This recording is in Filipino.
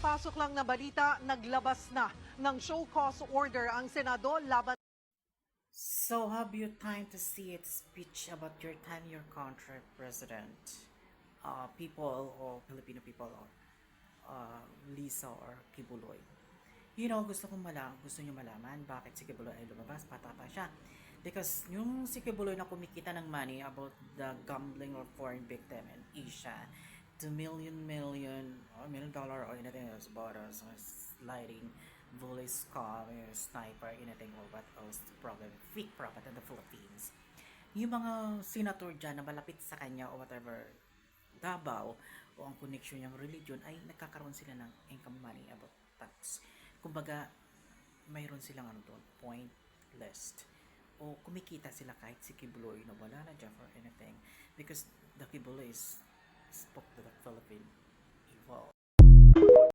Kakapasok lang na balita, naglabas na ng show cause order ang Senado laban. So have you time to see its speech about your time, your country, President? People or Filipino people or Lisa or Kibuloy. Gusto nyo malaman bakit si Kibuloy ay lumabas, patapa siya. Because yung si Kibuloy na kumikita ng money about the gambling or foreign victim in Asia, $2 million or $1 million or anything else about us, sliding, volley scam, sniper, anything or what else problem, fake prophet in the Philippines. Yung mga senator dyan na malapit sa kanya or whatever, Davao o ang connection niyang religion ay nagkakaroon sila ng income money about tax. Kumbaga, mayroon silang point list. O kumikita sila kahit si Kibuloy na wala na dyan for anything. Because the Kibuloy spoke to the Philippine evil.